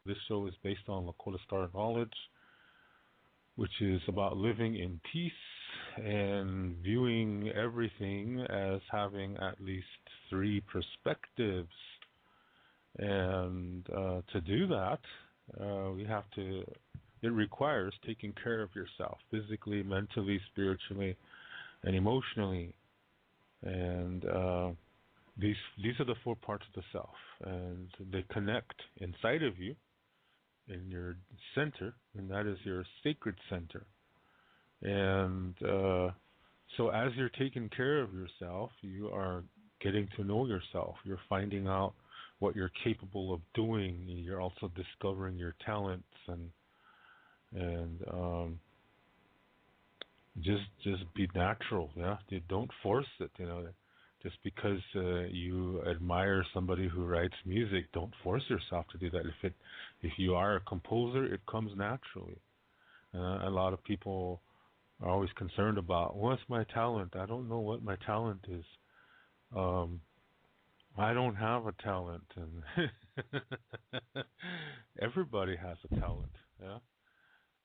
This show is based on Lakota Star knowledge, which is about living in peace and viewing everything as having at least three perspectives. And to do that, we have to. It requires taking care of yourself physically, mentally, spiritually, and emotionally. And these are the four parts of the self, and they connect inside of you in your center, and that is your sacred center. And so, as you're taking care of yourself, you are getting to know yourself. You're finding out what you're capable of doing. You're also discovering your talents, and just be natural. Yeah, you don't force it. Just because you admire somebody who writes music, don't force yourself to do that. If you are a composer, it comes naturally. A lot of people are always concerned about what's my talent. I don't know what my talent is. I don't have a talent, and everybody has a talent. Yeah,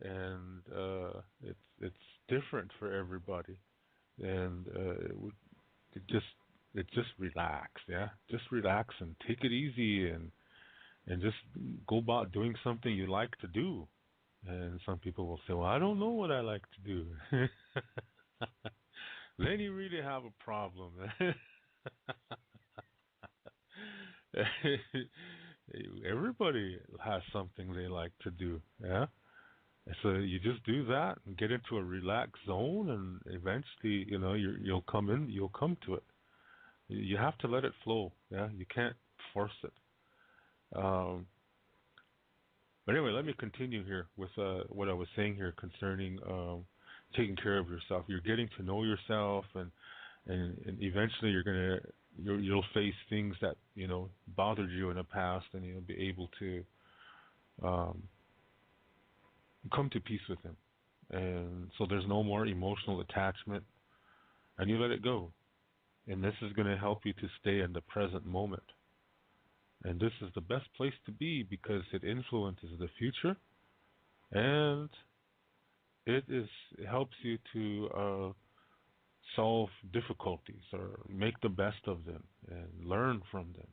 and it's different for everybody, and it just relax. Yeah, just relax and take it easy, and just go about doing something you like to do. And some people will say, well, I don't know what I like to do. Then you really have a problem. Everybody has something they like to do. Yeah. So you just do that and get into a relaxed zone, and eventually, you'll come to it. You have to let it flow. Yeah, you can't force it. Um, but anyway, let me continue here with what I was saying here concerning taking care of yourself. You're getting to know yourself, and eventually you'll face things that bothered you in the past, and you'll be able to um, come to peace with them. And so there's no more emotional attachment, and you let it go. And this is going to help you to stay in the present moment. And this is the best place to be because it influences the future, and it helps you to solve difficulties or make the best of them and learn from them.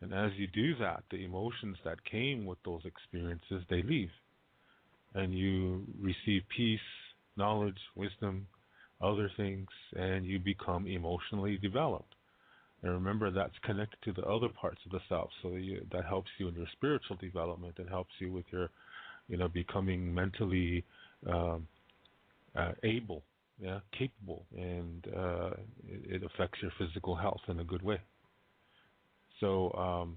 And as you do that, the emotions that came with those experiences, they leave. And you receive peace, knowledge, wisdom, other things, and you become emotionally developed. And remember, that's connected to the other parts of the self. So that helps you in your spiritual development. It helps you with your, becoming mentally able, capable, and it affects your physical health in a good way. So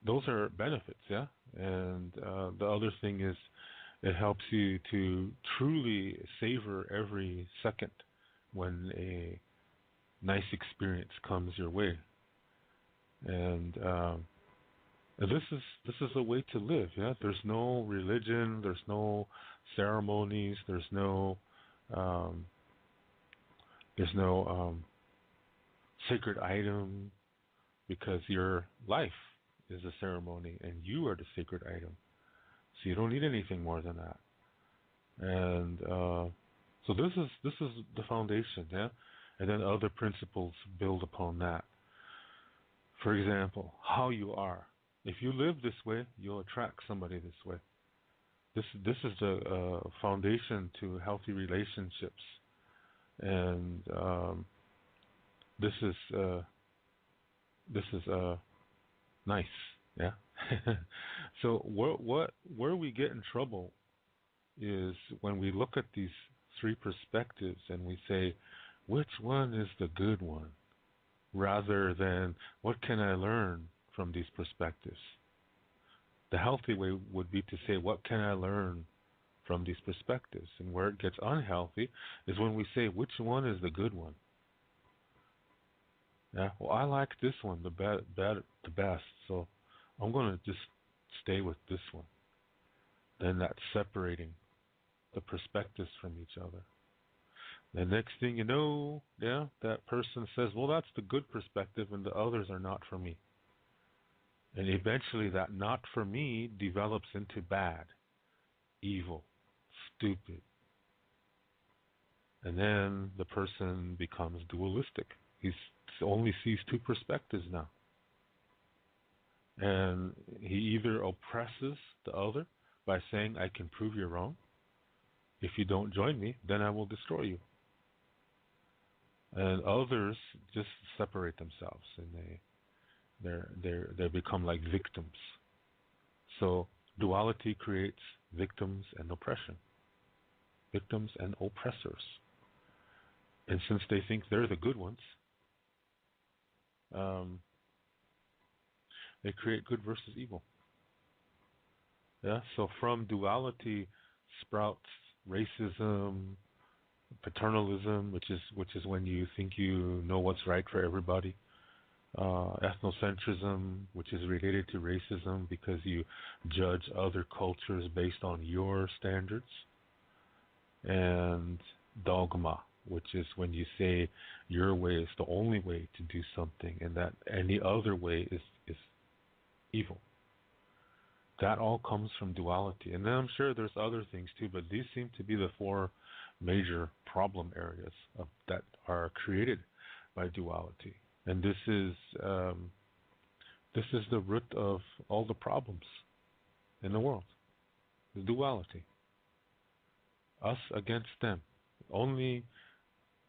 those are benefits, yeah. And the other thing is, it helps you to truly savor every second when a nice experience comes your way. And this is a way to live. Yeah, there's no religion, there's no ceremonies, um, there's no sacred item, because your life is a ceremony and you are the sacred item. So you don't need anything more than that. And so this is the foundation, yeah. And then other principles build upon that. For example, how you are. If you live this way, you'll attract somebody this way. This is the foundation to healthy relationships, and this is this is nice, yeah. So where we get in trouble is when we look at these three perspectives and we say, which one is the good one, rather than what can I learn from these perspectives. The healthy way would be to say, what can I learn from these perspectives? And where it gets unhealthy is when we say, which one is the good one? Yeah, well, I like this one the best, so I'm going to just stay with this one. Then that's separating the perspectives from each other. The next thing you know, yeah, that person says, well, that's the good perspective and the others are not for me. And eventually that not for me develops into bad, evil, stupid. And then the person becomes dualistic. He only sees two perspectives now. And he either oppresses the other by saying, I can prove you're wrong. If you don't join me, then I will destroy you. And others just separate themselves, and they become like victims. So duality creates victims and oppression, victims and oppressors. And since they think they're the good ones, they create good versus evil. Yeah. So from duality sprouts racism, paternalism, which is when you think you know what's right for everybody. Ethnocentrism, which is related to racism because you judge other cultures based on your standards. And dogma, which is when you say your way is the only way to do something and that any other way is evil. That all comes from duality. And then I'm sure there's other things too, but these seem to be the four major problem areas that are created by duality. And this is the root of all the problems in the world. The duality. Us against them. Only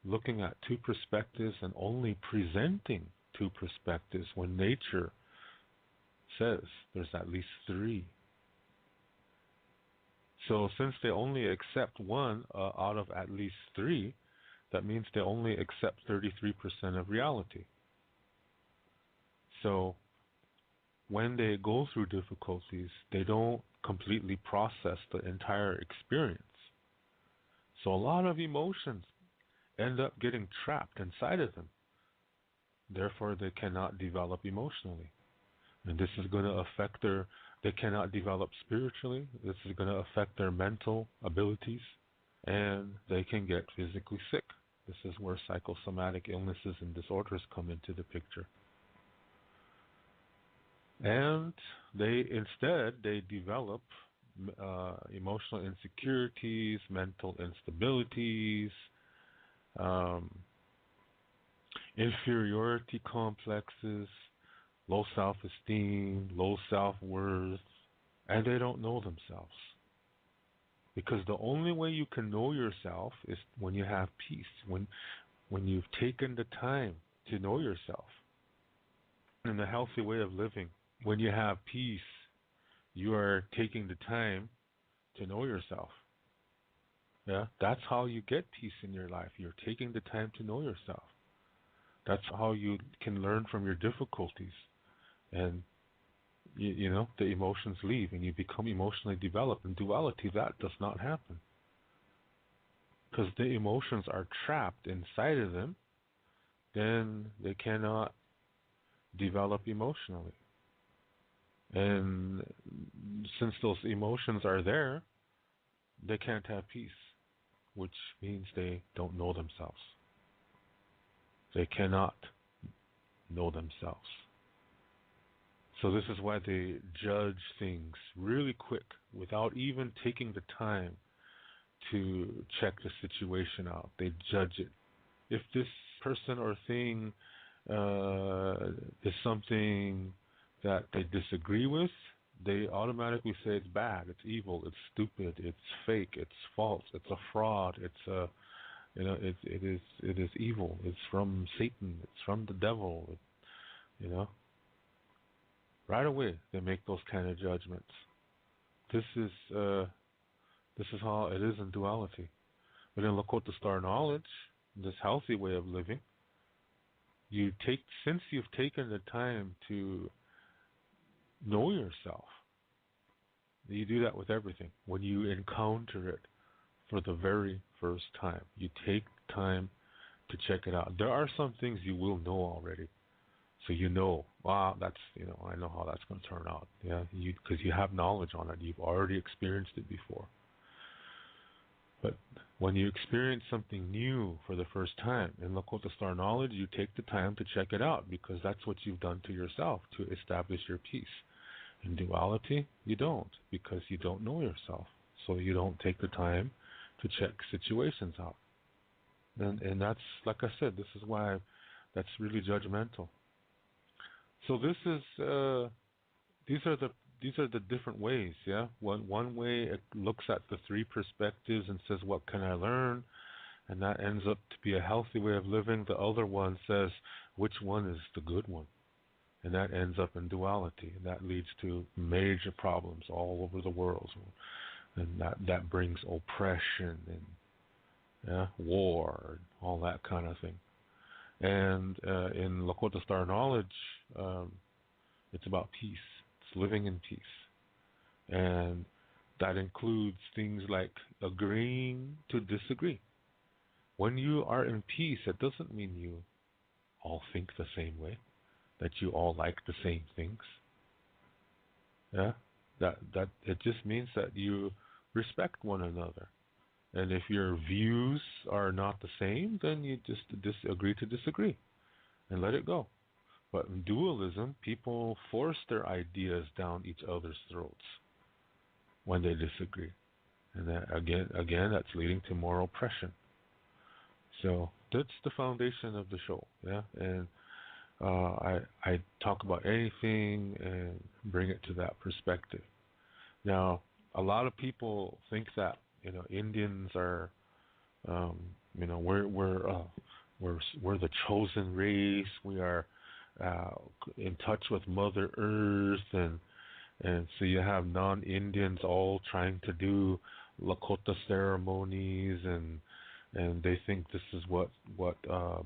looking at two perspectives and only presenting two perspectives when nature says there's at least three. So since they only accept one out of at least three, that means they only accept 33% of reality. So when they go through difficulties, they don't completely process the entire experience. So a lot of emotions end up getting trapped inside of them. Therefore, they cannot develop emotionally. And this is going to affect they cannot develop spiritually. This is going to affect their mental abilities. And they can get physically sick. This is where psychosomatic illnesses and disorders come into the picture. And they develop emotional insecurities, mental instabilities, inferiority complexes, low self-esteem, low self-worth, and they don't know themselves. Because the only way you can know yourself is when you have peace, when you've taken the time to know yourself. In the healthy way of living, when you have peace, you are taking the time to know yourself. Yeah, that's how you get peace in your life. You're taking the time to know yourself. That's how you can learn from your difficulties. And you know, the emotions leave and you become emotionally developed. In duality, that does not happen. Because the emotions are trapped inside of them, then they cannot develop emotionally. And since those emotions are there, they can't have peace, which means they don't know themselves. They cannot know themselves. So this is why they judge things really quick without even taking the time to check the situation out. They judge it. If this person or thing is something that they disagree with, they automatically say it's bad, it's evil, it's stupid, it's fake, it's false, it's a fraud, it's a, you know, it is evil, it's from Satan, it's from the devil, you know. Right away, they make those kind of judgments. This is how it is in duality. But in Lakota Star knowledge, this healthy way of living, since you've taken the time to know yourself, you do that with everything. When you encounter it for the very first time, you take time to check it out. There are some things you will know already. So you know, wow, that's, you know, I know how that's going to turn out. Yeah, because you have knowledge on it. You've already experienced it before. But When you experience something new for the first time in Lakota Star knowledge, you take the time to check it out because that's what you've done to yourself to establish your peace. In duality, you don't because you don't know yourself. So you don't take the time to check situations out. And that's, like I said, this is why that's really judgmental. So these are the different ways, yeah. One way it looks at the three perspectives and says, what can I learn? And that ends up to be a healthy way of living. The other one says, which one is the good one? And that ends up in duality. And that leads to major problems all over the world. And that brings oppression and war, and all that kind of thing. And in Lakota Star knowledge, it's about peace. It's living in peace. And that includes things like agreeing to disagree. When you are in peace, it doesn't mean you all think the same way, that you all like the same things. Yeah? That it just means that you respect one another. And if your views are not the same, then you just agree to disagree and let it go. But in dualism, people force their ideas down each other's throats when they disagree. And that, again, that's leading to more oppression. So that's the foundation of the show, yeah. And I talk about anything and bring it to that perspective. Now, a lot of people think that Indians are, we're the chosen race. We are in touch with Mother Earth, and so you have non-Indians all trying to do Lakota ceremonies, and they think this is what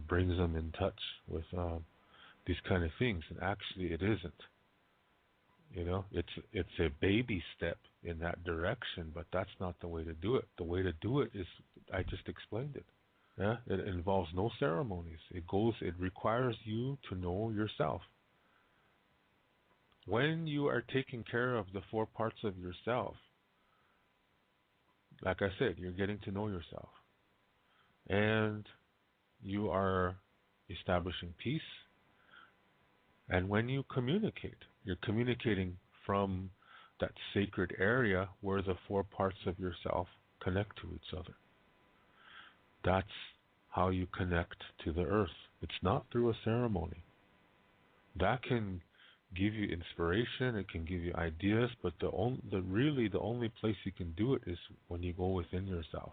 brings them in touch with these kind of things, and actually it isn't. It's a baby step in that direction, but that's not the way to do it. The way to do it is, I just explained it. Yeah, it involves no ceremonies. It requires you to know yourself. When you are taking care of the four parts of yourself, like I said, you're getting to know yourself. And you are establishing peace. And when you communicate, you're communicating from that sacred area where the four parts of yourself connect to each other. That's how you connect to the earth. It's not through a ceremony. That can give you inspiration, it can give you ideas, but the only place you can do it is when you go within yourself.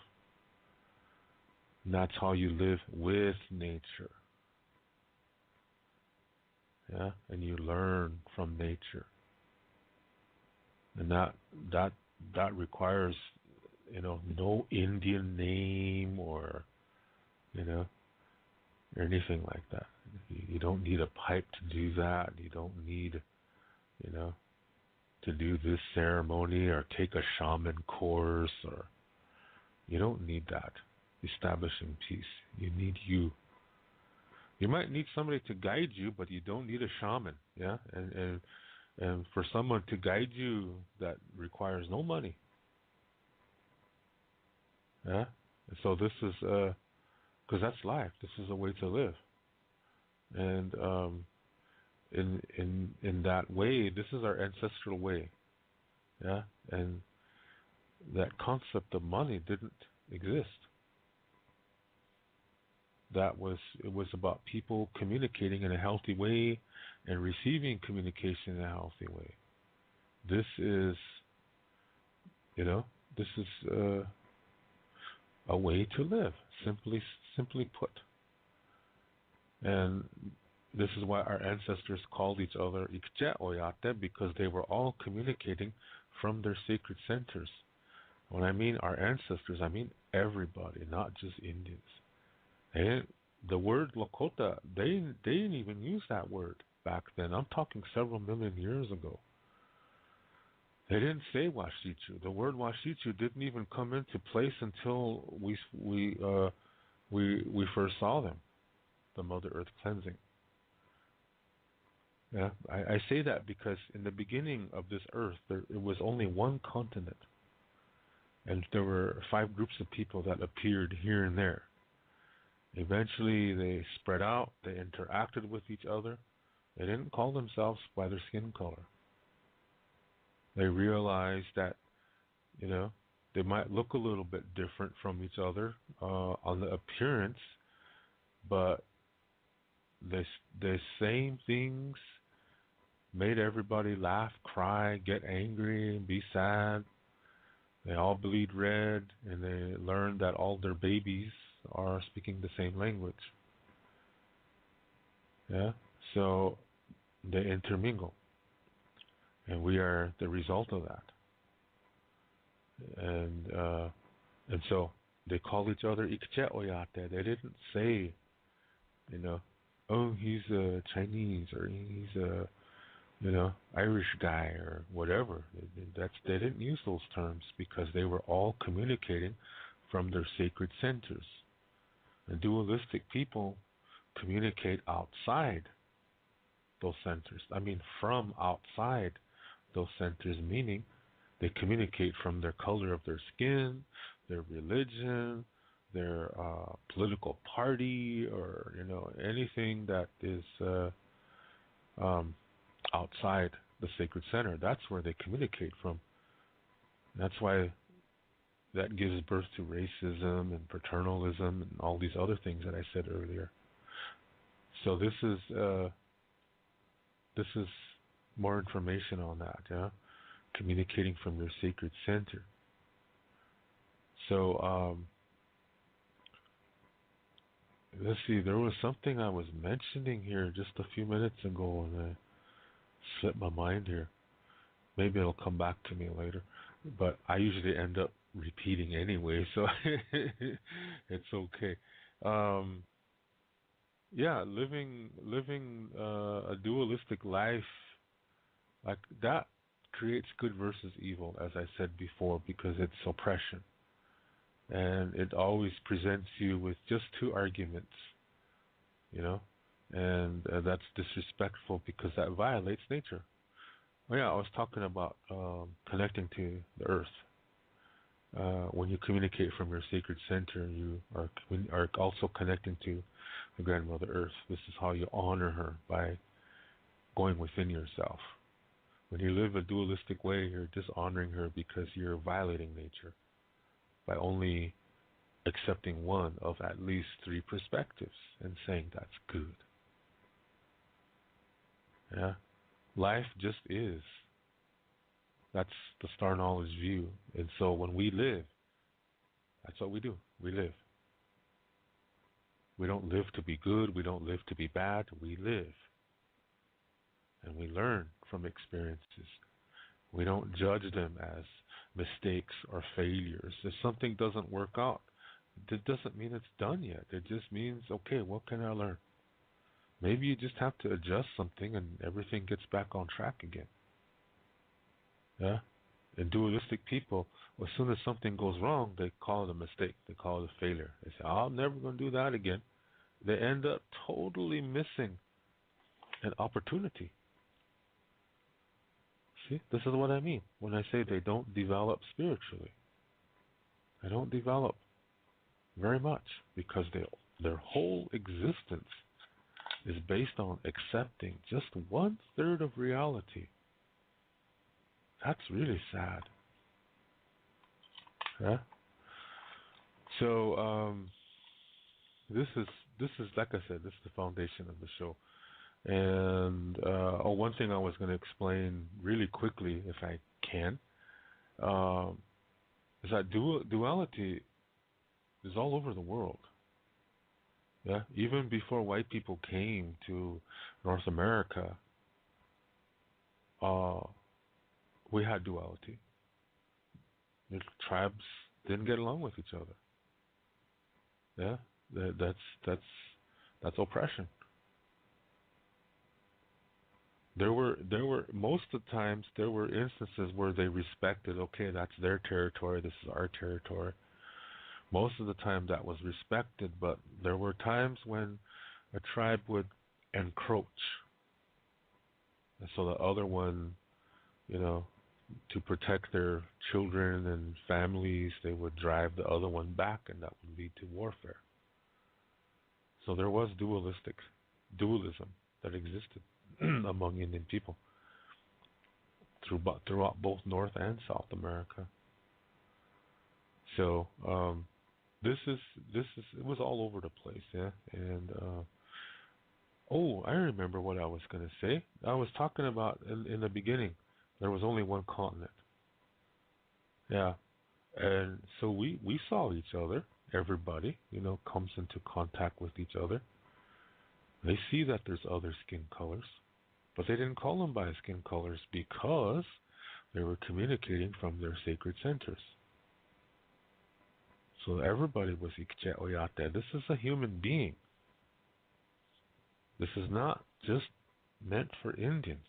And that's how you live with nature. Yeah, and you learn from nature. And that requires, no Indian name or anything like that. You don't need a pipe to do that. You don't need, to do this ceremony or take a shaman course, or you don't need that. Establishing peace. You need you. You might need somebody to guide you, but you don't need a shaman. Yeah, and for someone to guide you, that requires no money. Yeah, so this is because that's life. This is a way to live, and in that way, this is our ancestral way. Yeah, and that concept of money didn't exist. It was about people communicating in a healthy way and receiving communication in a healthy way. This is, a way to live, simply put. And this is why our ancestors called each other Ikce, Oyate, because they were all communicating from their sacred centers. When I mean our ancestors, I mean everybody, not just Indians. And the word Lakota, they didn't even use that word back then. I'm talking several million years ago. They didn't say Washichu. The word Washichu didn't even come into place until we first saw them, the Mother Earth cleansing. Yeah, I say that because in the beginning of this Earth, it was only one continent. and there were 5 groups of people that appeared here and there. Eventually, they spread out. They interacted with each other. They didn't call themselves by their skin color. They realized that, you know, they might look a little bit different from each other on the appearance, but the same things made everybody laugh, cry, get angry, and be sad. They all bleed red, and they learned that all their babies are speaking the same language. Yeah, so they intermingle, and we are the result of that. And so they call each other Ikce Oyate. They didn't say, you know, oh, he's a Chinese or he's a, you know, Irish guy or whatever. They didn't use those terms because they were all communicating from their sacred centers. And dualistic people communicate outside those centers. I mean, from outside those centers, meaning they communicate from their color of their skin, their religion, their political party, or, you know, anything that is outside the sacred center. That's where they communicate from. That's why that gives birth to racism and paternalism and all these other things that I said earlier. So this is more information on that, yeah? Communicating from your sacred center. So let's see, there was something I was mentioning here just a few minutes ago and I slipped my mind here. Maybe it'll come back to me later. But I usually end up repeating anyway, so it's okay. Yeah, living a dualistic life like that creates good versus evil, as I said before, because it's oppression. And it always presents you with just 2 arguments, you know, and that's disrespectful because that violates nature. Oh yeah, I was talking about connecting to the earth. When you communicate from your sacred center, you are also connecting to the grandmother earth. This is how you honor her, by going within yourself. When you live a dualistic way, you're dishonoring her because you're violating nature by only accepting one of at least 3 perspectives and saying that's good. Yeah, life just is. That's the star knowledge view. And so when we live, that's what we do. We live. We don't live to be good. We don't live to be bad. We live. And we learn from experiences. We don't judge them as mistakes or failures. If something doesn't work out, it doesn't mean it's done yet. It just means, okay, what can I learn? Maybe you just have to adjust something and everything gets back on track again. Yeah? And dualistic people, as soon as something goes wrong, they call it a mistake. They call it a failure. They say, oh, I'm never going to do that again. They end up totally missing an opportunity. See, this is what I mean when I say they don't develop spiritually. They don't develop very much because their whole existence is based on accepting just 1/3 of reality. That's really sad. Yeah. So this is like I said, this is the foundation of the show. And one thing I was going to explain really quickly, if I can, is that duality is all over the world. Yeah, even before white people came to North America, we had duality. The tribes didn't get along with each other. Yeah, that's oppression. There were most of the times there were instances where they respected. Okay, that's their territory. This is our territory. Most of the time that was respected, but there were times when a tribe would encroach, and so the other one, you know, to protect their children and families, they would drive the other one back, and that would lead to warfare. So there was dualism that existed among Indian people throughout both North and South America. So this is it was all over the place, yeah. And oh, I remember what I was gonna say. I was talking about in the beginning. There was only one continent. Yeah, and so we saw each other. Everybody, comes into contact with each other. They see that there's other skin colors, but they didn't call them by skin colors because they were communicating from their sacred centers. So everybody was Ikce Oyate. This is a human being. This is not just meant for Indians.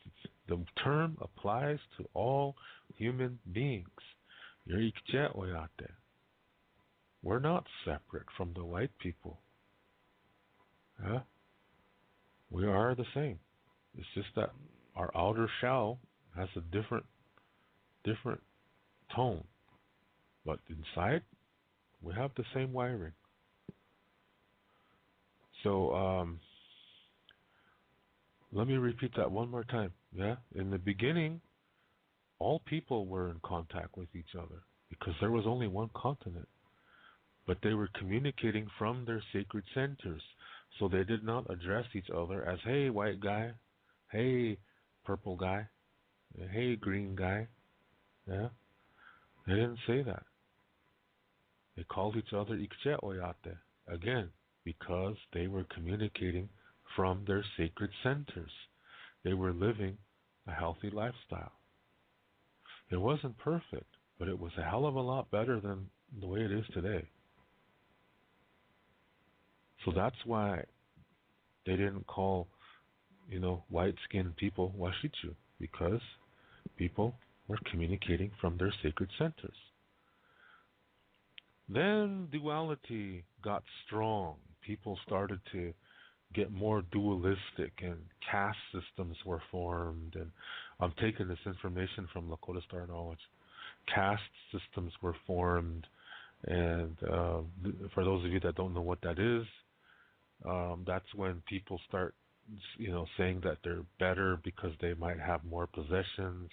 The term applies to all human beings. You're Ikce Oyate. We're not separate from the white people. Huh? We are the same. It's just that our outer shell has a different tone, but inside we have the same wiring. So let me repeat that one more time. Yeah, in the beginning, all people were in contact with each other because there was only one continent, but they were communicating from their sacred centers. So they did not address each other as, hey, white guy, hey, purple guy, hey, green guy. Yeah, they didn't say that. They called each other Ikce Oyate, again, because they were communicating from their sacred centers. They were living a healthy lifestyle. It wasn't perfect, but it was a hell of a lot better than the way it is today. So that's why they didn't call, white-skinned people Washichu, because people were communicating from their sacred centers. Then duality got strong. People started to get more dualistic, and caste systems were formed. And I'm taking this information from Lakota Star Knowledge. Caste systems were formed, and for those of you that don't know what that is, that's when people start, saying that they're better because they might have more possessions,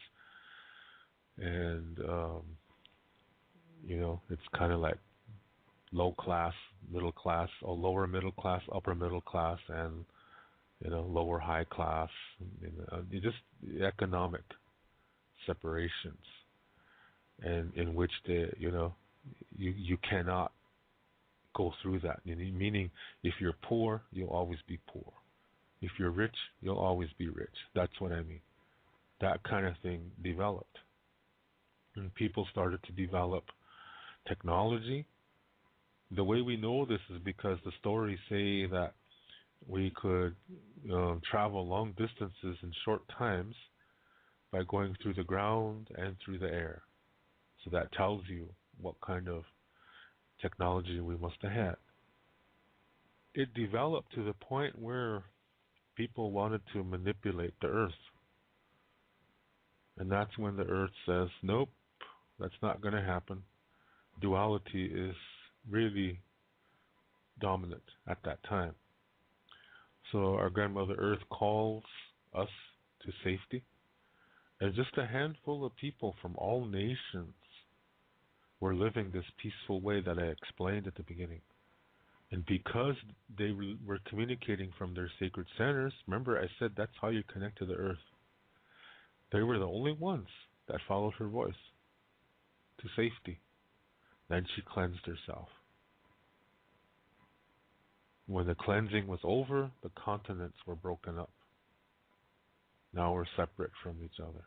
and it's kind of like low class, middle class, or lower middle class, upper middle class, and lower high class. You just economic separations, and in which you cannot go through that. Meaning, if you're poor, you'll always be poor. If you're rich, you'll always be rich. That's what I mean. That kind of thing developed, and people started to develop technology. The way we know this is because the stories say that we could travel long distances in short times by going through the ground and through the air. So that tells you what kind of technology we must have had. It developed to the point where people wanted to manipulate the earth. And that's when the earth says, nope, that's not going to happen. Duality is really dominant at that time. So our grandmother Earth calls us to safety. And just a handful of people from all nations were living this peaceful way that I explained at the beginning. And because they were communicating from their sacred centers, remember I said that's how you connect to the earth. They were the only ones that followed her voice to safety. Then she cleansed herself. When the cleansing was over, the continents were broken up. Now we're separate from each other.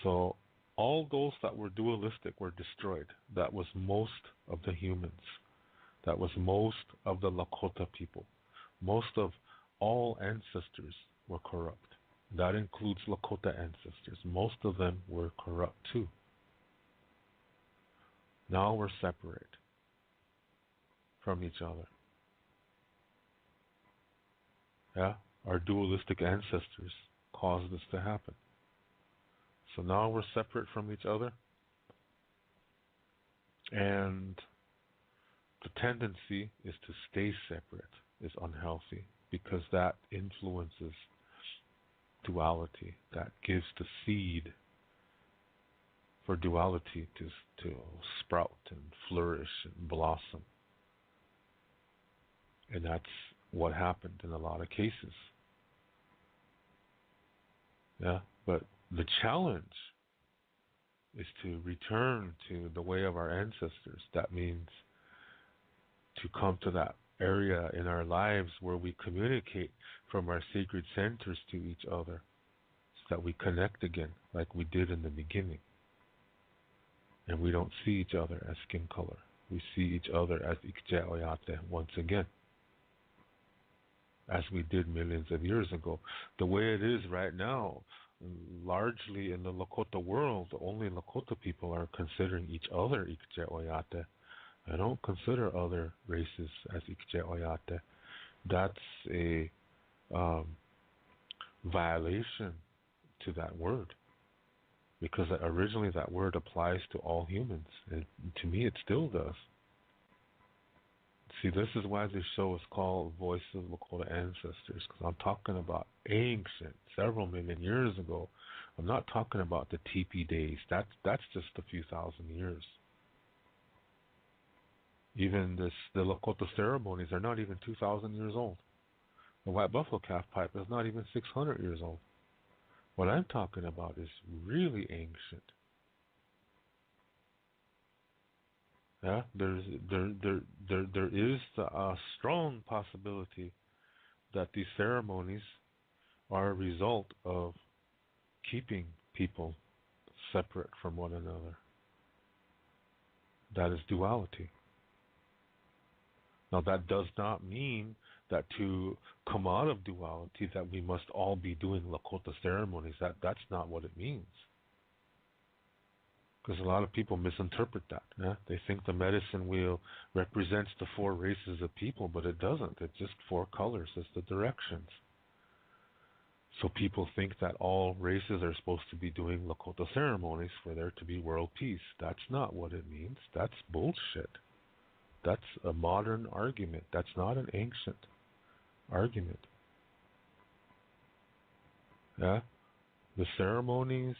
So all those that were dualistic were destroyed. That was most of the humans. That was most of the Lakota people. Most of all ancestors were corrupt. That includes Lakota ancestors. Most of them were corrupt too. Now we're separate from each other. Yeah, our dualistic ancestors caused this to happen. So now we're separate from each other, and the tendency is to stay separate is unhealthy because that influences duality. That gives the seed for duality to sprout and flourish and blossom. And that's what happened in a lot of cases. Yeah, but the challenge is to return to the way of our ancestors. That means to come to that area in our lives where we communicate from our sacred centers to each other so that we connect again like we did in the beginning. And we don't see each other as skin color. We see each other as Ikce Oyate once again, as we did millions of years ago. The way it is right now, largely in the Lakota world, only Lakota people are considering each other Ikce Oyate. I don't consider other races as Ikce Oyate. That's a violation to that word, because originally that word applies to all humans, and to me it still does. See, this is why this show is called Voice of Lakota Ancestors, because I'm talking about ancient, several million years ago. I'm not talking about the teepee days. That's just a few thousand years. Even the Lakota ceremonies are not even 2,000 years old. The white buffalo calf pipe is not even 600 years old. What I'm talking about is really ancient. Yeah, there is a strong possibility that these ceremonies are a result of keeping people separate from one another. That is duality. Now, that does not mean that to come out of duality that we must all be doing Lakota ceremonies. That's not what it means. Because a lot of people misinterpret that. Yeah? They think the medicine wheel represents the four races of people, but it doesn't. It's just four colors. It's the directions. So people think that all races are supposed to be doing Lakota ceremonies for there to be world peace. That's not what it means. That's bullshit. That's a modern argument. That's not an ancient argument. Yeah? The ceremonies,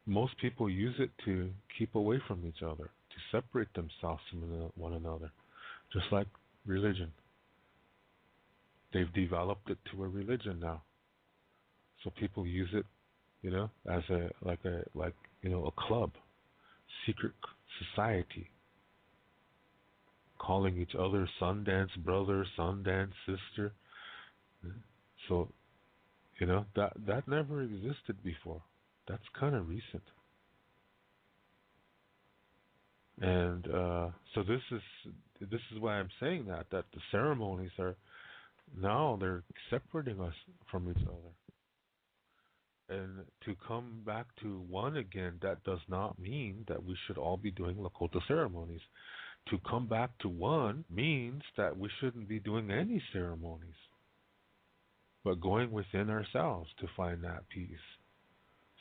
most people use it to keep away from each other, to separate themselves from one another, just like religion. They've developed it to a religion now. So people use it, as a club, secret society, calling each other Sundance brother, Sundance sister. So, that never existed before. That's kind of recent. And so this is why I'm saying that the ceremonies are now they're separating us from each other. And to come back to one again, that does not mean that we should all be doing Lakota ceremonies. To come back to one means that we shouldn't be doing any ceremonies, but going within ourselves to find that peace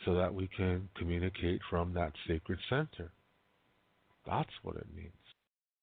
so that we can communicate from that sacred center. That's what it means.